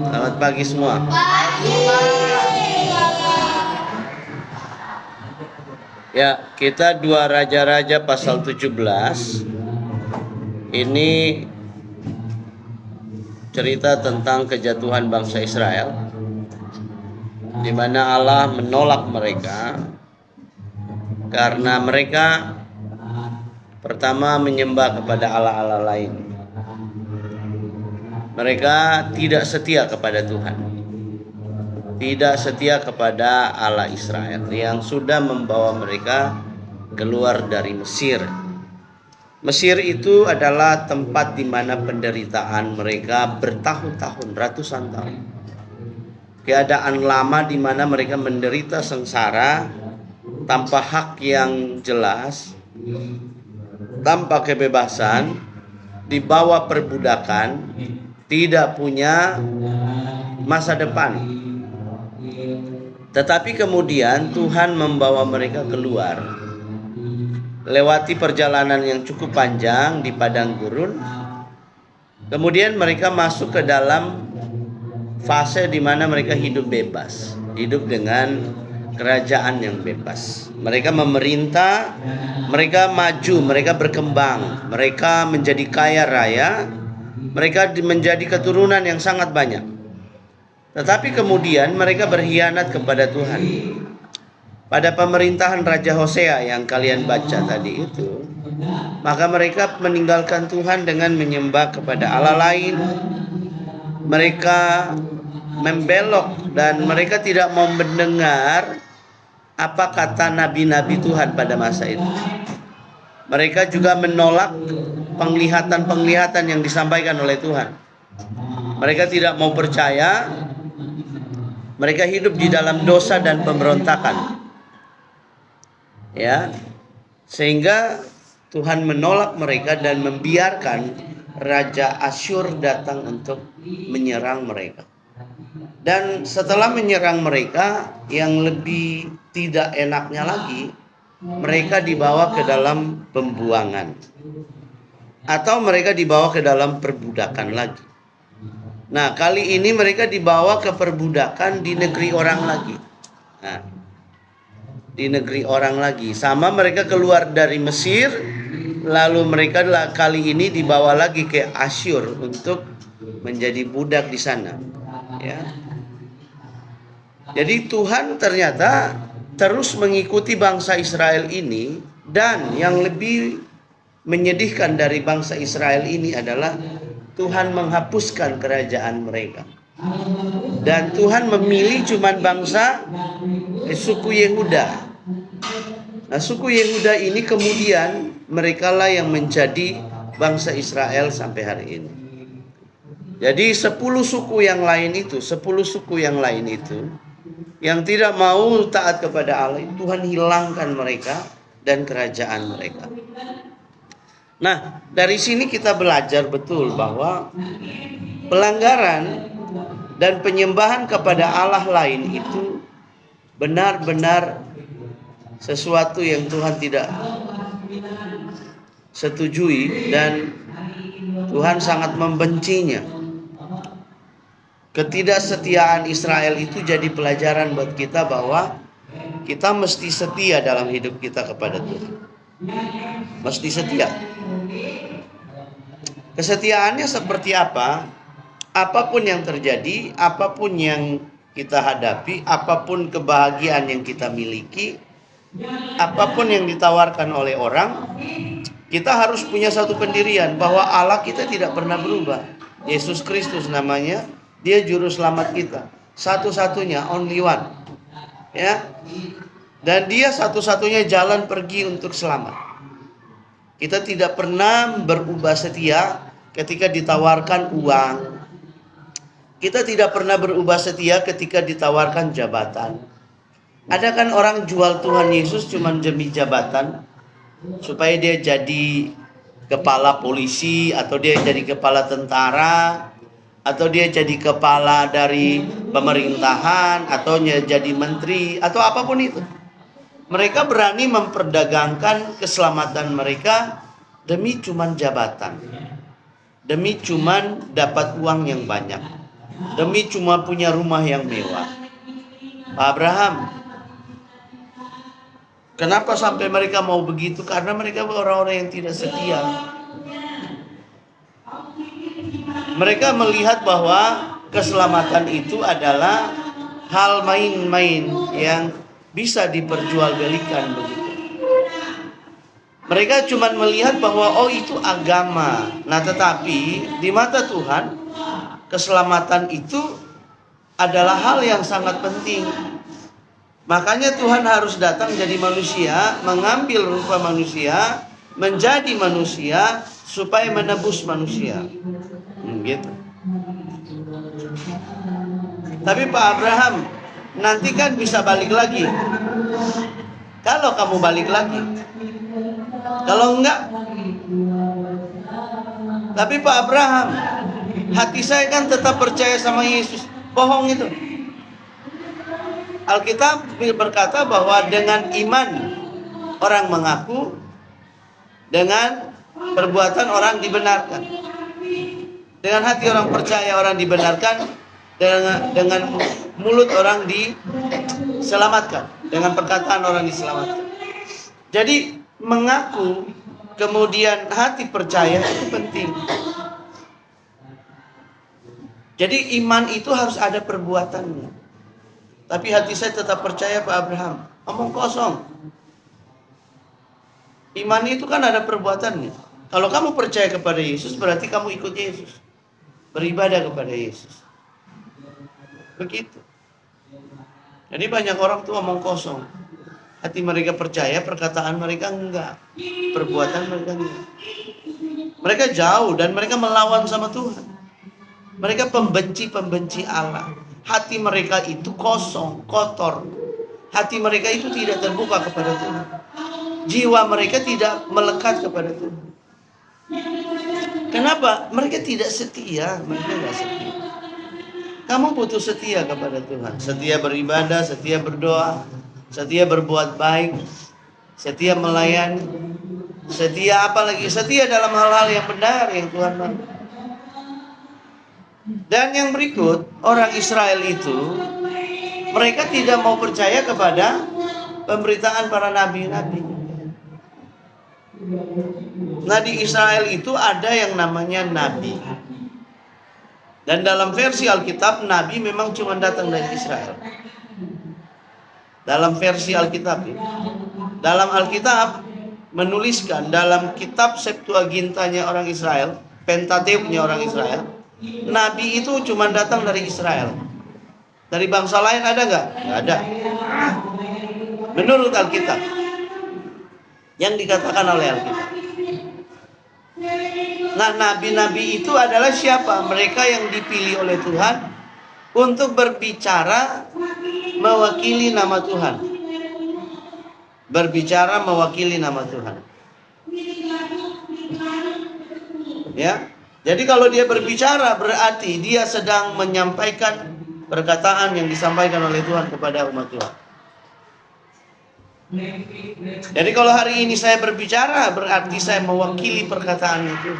Selamat pagi semua. Ya, kita 2 Raja-Raja pasal 17. Ini cerita tentang kejatuhan bangsa Israel, di mana Allah menolak mereka karena mereka pertama menyembah kepada Allah-Allah lain. Mereka tidak setia kepada Tuhan, tidak setia kepada Allah Israel yang sudah membawa mereka keluar dari Mesir. Mesir itu adalah tempat di mana penderitaan mereka bertahun-tahun, ratusan tahun. Keadaan lama di mana mereka menderita sengsara tanpa hak yang jelas, tanpa kebebasan, di bawah perbudakan, tidak punya masa depan. Tetapi kemudian Tuhan membawa mereka keluar, lewati perjalanan yang cukup panjang di padang gurun. Kemudian mereka masuk ke dalam fase di mana mereka hidup bebas, hidup dengan kerajaan yang bebas. Mereka memerintah, mereka maju, mereka berkembang, mereka menjadi kaya raya, mereka menjadi keturunan yang sangat banyak. Tetapi kemudian mereka berkhianat kepada Tuhan. Pada pemerintahan Raja Hosea yang kalian baca tadi itu, maka mereka meninggalkan Tuhan dengan menyembah kepada Allah lain. Mereka membelok dan mereka tidak mau mendengar apa kata nabi-nabi Tuhan pada masa itu. Mereka juga menolak penglihatan-penglihatan yang disampaikan oleh Tuhan. Mereka tidak mau percaya. Mereka hidup di dalam dosa dan pemberontakan. Ya, sehingga Tuhan menolak mereka dan membiarkan Raja Asyur datang untuk menyerang mereka. Dan setelah menyerang mereka, yang lebih tidak enaknya lagi, mereka dibawa ke dalam pembuangan, atau mereka dibawa ke dalam perbudakan lagi. Nah, kali ini mereka dibawa ke perbudakan di negeri orang lagi. Nah, di negeri orang lagi. Sama mereka keluar dari Mesir, lalu mereka kali ini dibawa lagi ke Asyur untuk menjadi budak di sana. Ya. Jadi Tuhan ternyata terus mengikuti bangsa Israel ini, dan yang lebih menyedihkan dari bangsa Israel ini adalah Tuhan menghapuskan kerajaan mereka. Dan Tuhan memilih cuman bangsa suku Yehuda. Nah, suku Yehuda ini kemudian merekalah yang menjadi bangsa Israel sampai hari ini. Jadi 10 suku yang lain itu yang tidak mau taat kepada Allah, Tuhan hilangkan mereka dan kerajaan mereka. Nah, dari sini kita belajar betul bahwa pelanggaran dan penyembahan kepada Allah lain itu benar-benar sesuatu yang Tuhan tidak setujui, dan Tuhan sangat membencinya. Ketidaksetiaan Israel itu jadi pelajaran buat kita bahwa kita mesti setia dalam hidup kita kepada Tuhan. Mesti setia. Kesetiaannya seperti apa? Apapun yang terjadi, apapun yang kita hadapi, apapun kebahagiaan yang kita miliki, apapun yang ditawarkan oleh orang, kita harus punya satu pendirian bahwa Allah kita tidak pernah berubah. Yesus Kristus namanya, Dia juru selamat kita, satu-satunya, only one. Ya. Dan Dia satu-satunya jalan pergi untuk selamat. Kita tidak pernah berubah setia ketika ditawarkan uang. Kita tidak pernah berubah setia ketika ditawarkan jabatan. Ada kan orang jual Tuhan Yesus cuma demi jabatan, supaya dia jadi kepala polisi, atau dia jadi kepala tentara, atau dia jadi kepala dari pemerintahan, atau jadi menteri, atau apapun itu. Mereka berani memperdagangkan keselamatan mereka demi cuman jabatan, demi cuman dapat uang yang banyak. demi cuma punya rumah yang mewah. Pak Abraham, kenapa sampai mereka mau begitu? Karena mereka orang-orang yang tidak setia. Mereka melihat bahwa keselamatan itu adalah hal main-main yang bisa diperjualbelikan begitu. Mereka cuma melihat bahwa oh itu agama. Nah, tetapi di mata Tuhan keselamatan itu adalah hal yang sangat penting. Makanya Tuhan harus datang jadi manusia, mengambil rupa manusia, menjadi manusia supaya menebus manusia. Gitu. Tapi Pak Abraham, nanti kan bisa balik lagi. Kalau kamu balik lagi, kalau enggak. Tapi Pak Abraham, hati saya kan tetap percaya sama Yesus. Bohong itu. Alkitab berkata bahwa dengan iman orang mengaku, dengan perbuatan orang dibenarkan. Dengan hati orang percaya orang dibenarkan, dengan mulut orang diselamatkan, dengan perkataan orang diselamatkan. Jadi mengaku kemudian hati percaya itu penting. Jadi iman itu harus ada perbuatannya. Tapi hati saya tetap percaya Pak Abraham. Omong kosong. Iman itu kan ada perbuatannya. Kalau kamu percaya kepada Yesus, berarti kamu ikut Yesus. Beribadah kepada Yesus. Begitu. Jadi banyak orang tuh omong kosong. Hati mereka percaya, perkataan mereka enggak. Perbuatan mereka enggak. Mereka jauh dan mereka melawan sama Tuhan. Mereka pembenci Allah. Hati mereka itu kosong, kotor. Hati mereka itu tidak terbuka kepada Tuhan. Jiwa mereka tidak melekat kepada Tuhan. Kenapa? Mereka tidak setia. Mereka tidak setia. Kamu butuh setia kepada Tuhan. Setia beribadah, setia berdoa, setia berbuat baik, setia melayani, setia apalagi? Setia dalam hal-hal yang benar yang Tuhan mau. Dan yang berikut, orang Israel itu mereka tidak mau percaya kepada pemberitaan para nabi-nabi. Nah, di Israel itu ada yang namanya nabi. Dan dalam versi Alkitab, nabi memang cuma datang dari Israel. Dalam versi Alkitab, dalam Alkitab menuliskan dalam kitab Septuagintanya orang Israel, Pentateuknya orang Israel, nabi itu cuma datang dari Israel. Dari bangsa lain ada nggak? Nggak ada. Menurut Alkitab, yang dikatakan oleh Alkitab. Nah, nabi-nabi itu adalah siapa? Mereka yang dipilih oleh Tuhan untuk berbicara mewakili nama Tuhan. Berbicara mewakili nama Tuhan. Ya. Jadi kalau dia berbicara berarti dia sedang menyampaikan perkataan yang disampaikan oleh Tuhan kepada umat Tuhan. Jadi kalau hari ini saya berbicara berarti saya mewakili perkataan itu.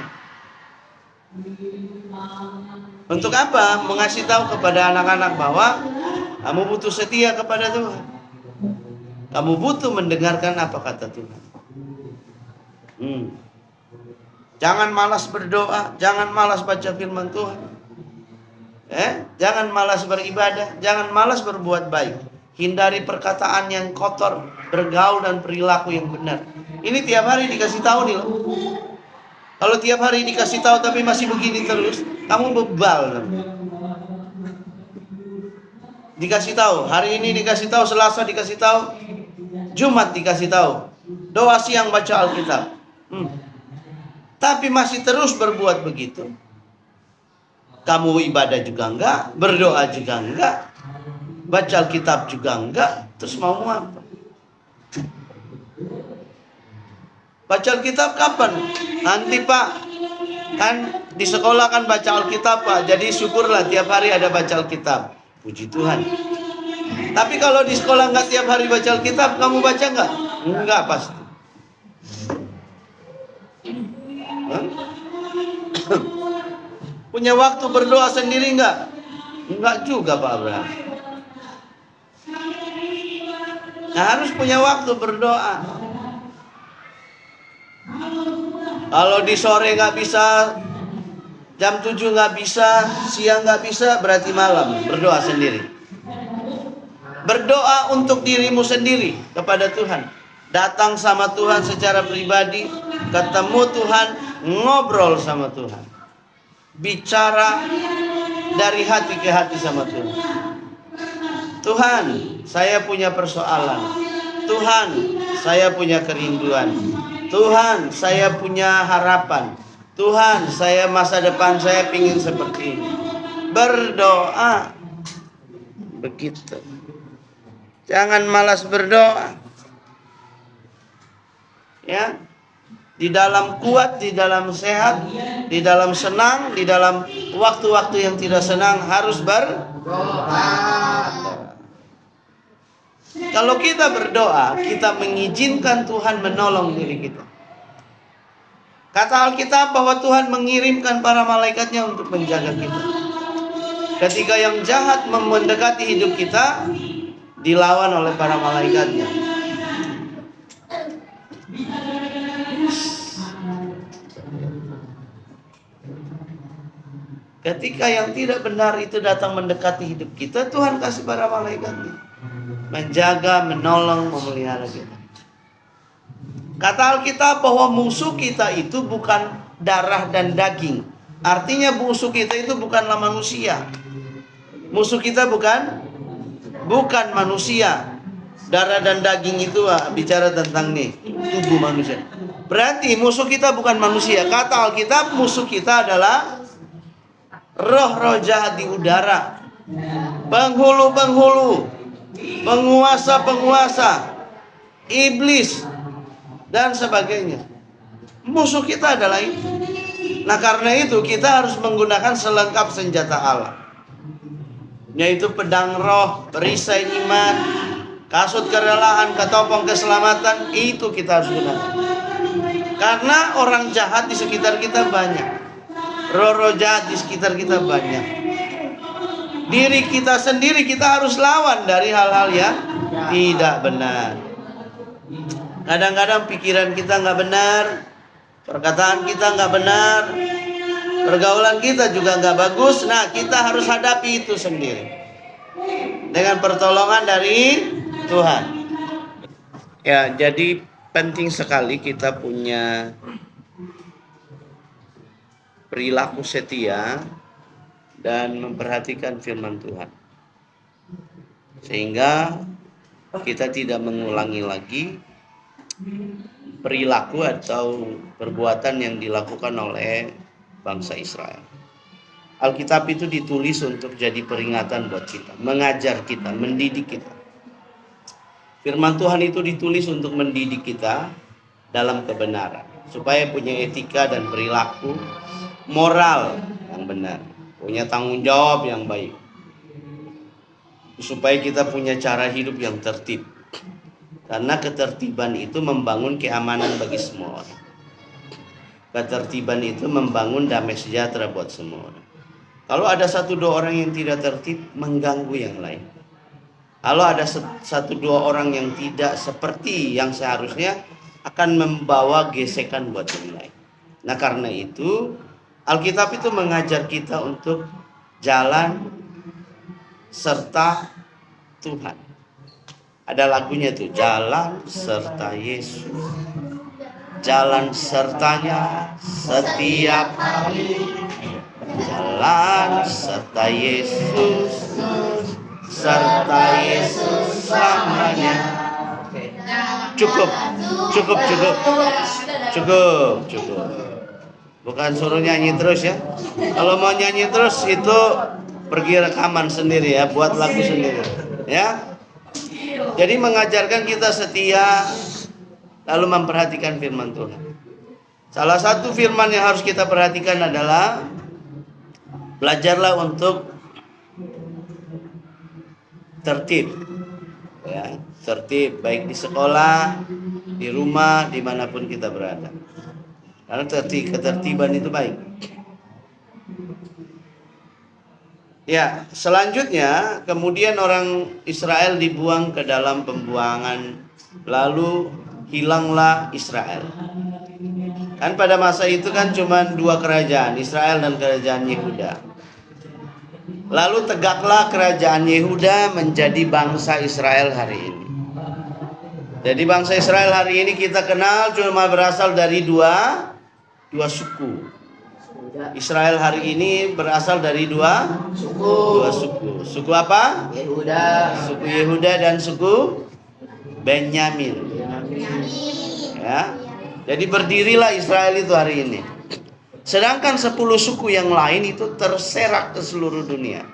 Untuk apa? Mengasih tahu kepada anak-anak bahwa kamu butuh setia kepada Tuhan. Kamu butuh mendengarkan apa kata Tuhan. Jangan malas berdoa, jangan malas baca firman Tuhan. Jangan malas beribadah, jangan malas berbuat baik. Hindari perkataan yang kotor, bergaul dan perilaku yang benar. Ini tiap hari dikasih tahu nih loh. Kalau tiap hari dikasih tahu tapi masih begini terus, kamu bebal. Dikasih tahu, hari ini dikasih tahu, Selasa dikasih tahu, Jumat dikasih tahu, doa siang baca Alkitab. Tapi masih terus berbuat begitu. Kamu ibadah juga enggak, berdoa juga enggak, baca Alkitab juga enggak, terus mau apa? Baca Alkitab kapan? Nanti Pak, kan di sekolah kan baca Alkitab Pak, jadi syukurlah tiap hari ada baca Alkitab. Puji Tuhan. Tapi kalau di sekolah enggak tiap hari baca Alkitab, kamu baca enggak? Enggak pasti. Punya waktu berdoa sendiri enggak? Enggak juga Pak Abraham. Nah, harus punya waktu berdoa. Kalau di sore nggak bisa, jam 7 nggak bisa, siang nggak bisa, berarti malam berdoa sendiri. Berdoa untuk dirimu sendiri kepada Tuhan. Datang sama Tuhan secara pribadi, ketemu Tuhan, ngobrol sama Tuhan. Bicara dari hati ke hati sama Tuhan. Tuhan, saya punya persoalan. Tuhan, saya punya kerinduan. Tuhan, saya punya harapan. Tuhan, saya masa depan saya ingin seperti ini. Berdoa. Begitu. Jangan malas berdoa. Ya. Di dalam kuat, di dalam sehat, di dalam senang, di dalam waktu-waktu yang tidak senang harus berdoa. Kalau kita berdoa, kita mengizinkan Tuhan menolong diri kita. Kata Alkitab bahwa Tuhan mengirimkan para malaikatnya untuk menjaga kita. Ketika yang jahat mendekati hidup kita, dilawan oleh para malaikatnya. Ketika yang tidak benar itu datang mendekati hidup kita, Tuhan kasih para malaikatnya menjaga, menolong, memelihara kita. Kata Alkitab bahwa musuh kita itu bukan darah dan daging. Artinya musuh kita itu bukanlah manusia. Musuh kita bukan manusia. Darah dan daging itu bicara tentang nih tubuh manusia. Berarti musuh kita bukan manusia. Kata Alkitab musuh kita adalah roh-roh jahat di udara, penghulu-penghulu, penguasa-penguasa, iblis, dan sebagainya. Musuh kita adalah itu. Nah, karena itu kita harus menggunakan selengkap senjata Allah, yaitu pedang roh, perisai iman, kasut kerelaan, ketopong keselamatan. Itu kita harus gunakan. Karena orang jahat di sekitar kita banyak. Roh-roh jahat di sekitar kita banyak. Diri kita sendiri kita harus lawan dari hal-hal yang tidak benar. Kadang-kadang pikiran kita nggak benar, perkataan kita nggak benar, pergaulan kita juga nggak bagus. Nah, kita harus hadapi itu sendiri dengan pertolongan dari Tuhan. Ya, jadi penting sekali kita punya perilaku setia dan memperhatikan firman Tuhan, sehingga kita tidak mengulangi lagi perilaku atau perbuatan yang dilakukan oleh bangsa Israel. Alkitab itu ditulis untuk jadi peringatan buat kita, mengajar kita, mendidik kita. Firman Tuhan itu ditulis untuk mendidik kita dalam kebenaran, supaya punya etika dan perilaku moral yang benar, punya tanggung jawab yang baik, supaya kita punya cara hidup yang tertib. Karena ketertiban itu membangun keamanan bagi semua orang. Ketertiban itu membangun damai sejahtera buat semua orang. Kalau ada 1-2 orang yang tidak tertib, mengganggu yang lain. Kalau ada 1-2 orang yang tidak seperti yang seharusnya, akan membawa gesekan buat yang lain. Nah, karena itu Alkitab itu mengajar kita untuk jalan serta Tuhan. Ada lagunya tuh, jalan serta Yesus, jalan sertanya setiap hari, jalan serta Yesus, serta Yesus selamanya. Cukup. Bukan suruh nyanyi terus ya. Kalau mau nyanyi terus itu pergi rekaman sendiri ya, buat lagu sendiri ya. Jadi mengajarkan kita setia, lalu memperhatikan firman Tuhan. Salah satu firman yang harus kita perhatikan adalah belajarlah untuk tertib ya, tertib baik di sekolah, di rumah, dimanapun kita berada. Karena ketertiban itu baik. Ya, selanjutnya kemudian orang Israel dibuang ke dalam pembuangan, lalu hilanglah Israel. Kan pada masa itu kan cuma dua kerajaan, Israel dan kerajaan Yehuda. Lalu tegaklah kerajaan Yehuda menjadi bangsa Israel hari ini. Jadi bangsa Israel hari ini kita kenal cuma berasal dari dua suku. Israel hari ini berasal dari dua suku. Suku apa? Yehuda. Suku Yehuda dan suku Benyamin. Ya. Jadi berdirilah Israel itu hari ini. Sedangkan 10 suku yang lain itu terserak ke seluruh dunia,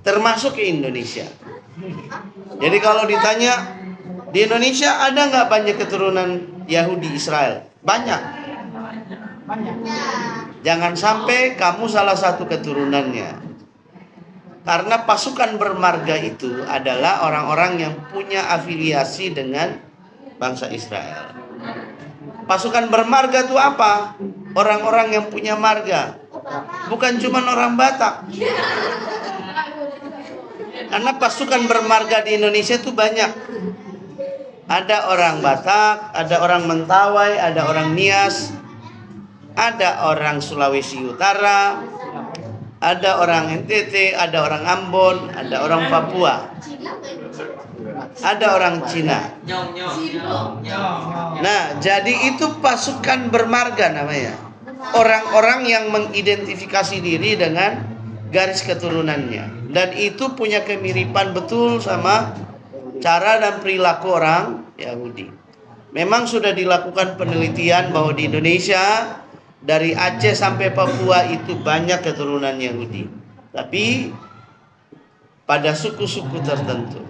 termasuk ke Indonesia. Jadi kalau ditanya di Indonesia ada nggak banyak keturunan Yahudi Israel? Banyak. Jangan sampai kamu salah satu keturunannya. Karena pasukan bermarga itu adalah orang-orang yang punya afiliasi dengan bangsa Israel. Pasukan bermarga itu apa? Orang-orang yang punya marga. Bukan cuma orang Batak. Karena pasukan bermarga di Indonesia itu banyak. Ada orang Batak, ada orang Mentawai, ada orang Nias, ada orang Sulawesi Utara, ada orang NTT, ada orang Ambon, ada orang Papua, ada orang Cina. Nah, jadi itu pasukan bermarga namanya. Orang-orang yang mengidentifikasi diri dengan garis keturunannya. Dan itu punya kemiripan betul sama cara dan perilaku orang Yahudi. Memang sudah dilakukan penelitian bahwa di Indonesia dari Aceh sampai Papua itu banyak keturunan Yahudi. Tapi pada suku-suku tertentu.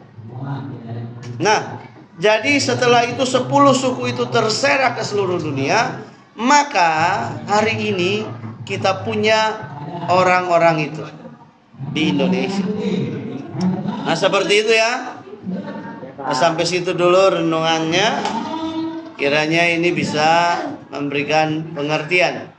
Nah, jadi setelah itu 10 suku itu terserak ke seluruh dunia, maka hari ini kita punya orang-orang itu di Indonesia. Nah, seperti itu ya. Nah, sampai situ dulu renungannya. Kiranya ini bisa memberikan pengertian.